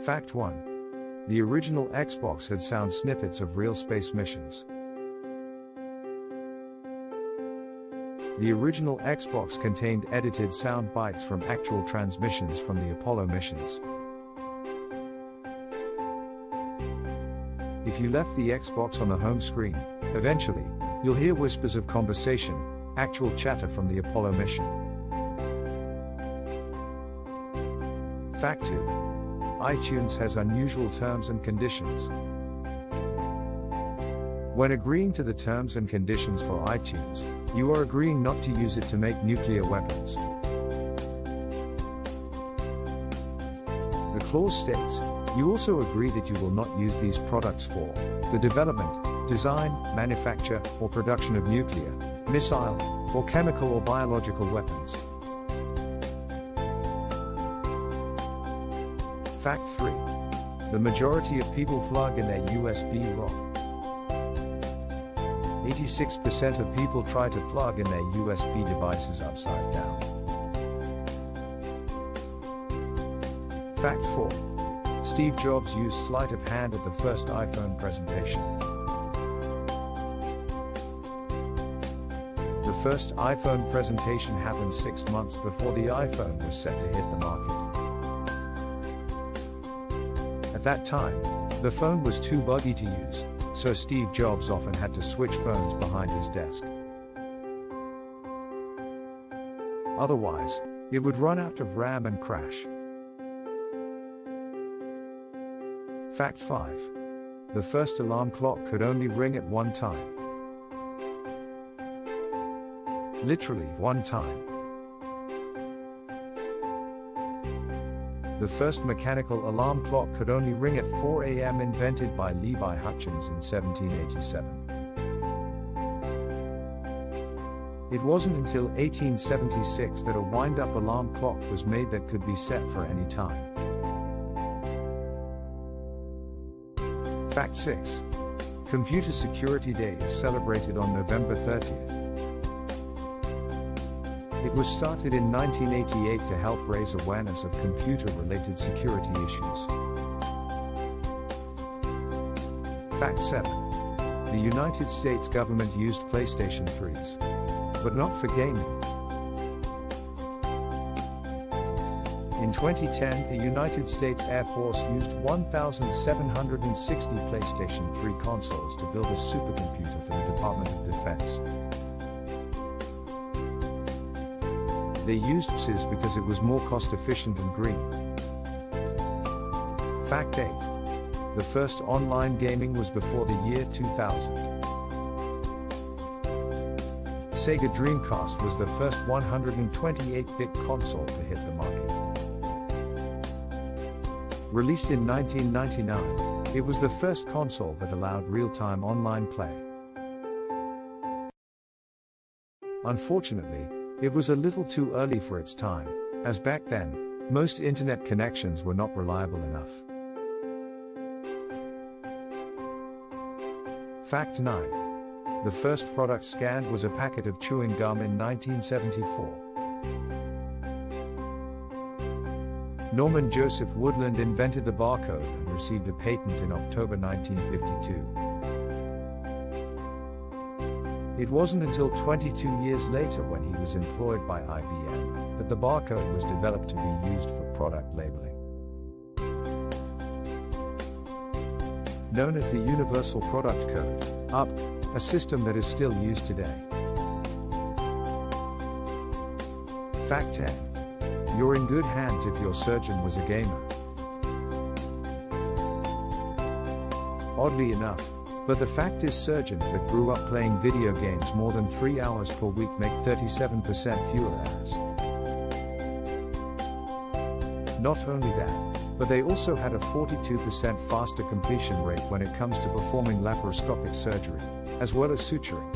Fact 1. The original Xbox had sound snippets of real space missions. The original Xbox contained edited sound bites from actual transmissions from the Apollo missions. If you left the Xbox on the home screen, eventually, you'll hear whispers of conversation, actual chatter from the Apollo mission. Fact 2. iTunes has unusual terms and conditions. When agreeing to the terms and conditions for iTunes, you are agreeing not to use it to make nuclear weapons. The clause states, you also agree that you will not use these products for the development, design, manufacture, or production of nuclear, missile, or chemical or biological weapons. Fact 3. The majority of people plug in their USB ROM. 86% of people try to plug in their USB devices upside down. Fact 4. Steve Jobs used sleight of hand at the first iPhone presentation. The first iPhone presentation happened 6 months before the iPhone was set to hit the market. At that time, the phone was too buggy to use, so Steve Jobs often had to switch phones behind his desk. Otherwise, it would run out of RAM and crash. Fact 5. The first alarm clock could only ring at one time. Literally, one time. The first mechanical alarm clock could only ring at 4 a.m. invented by Levi Hutchins in 1787. It wasn't until 1876 that a wind-up alarm clock was made that could be set for any time. Fact 6. Computer Security Day is celebrated on November 30th. It was started in 1988 to help raise awareness of computer-related security issues. Fact 7. The United States government used PlayStation 3s, but not for gaming. In 2010, the United States Air Force used 1,760 PlayStation 3 consoles to build a supercomputer for the Department of Defense. They used PCs because it was more cost-efficient and green. Fact 8. The first online gaming was before the year 2000. Sega Dreamcast was the first 128-bit console to hit the market. Released in 1999, it was the first console that allowed real-time online play. Unfortunately, it was a little too early for its time, as back then, most internet connections were not reliable enough. Fact 9. The first product scanned was a packet of chewing gum in 1974. Norman Joseph Woodland invented the barcode and received a patent in October 1952. It wasn't until 22 years later, when he was employed by IBM, that the barcode was developed to be used for product labeling. Known as the Universal Product Code, UP, a system that is still used today. Fact 10. You're in good hands if your surgeon was a gamer. Oddly enough, but the fact is, surgeons that grew up playing video games more than 3 hours per week make 37% fewer errors. Not only that, but they also had a 42% faster completion rate when it comes to performing laparoscopic surgery, as well as suturing.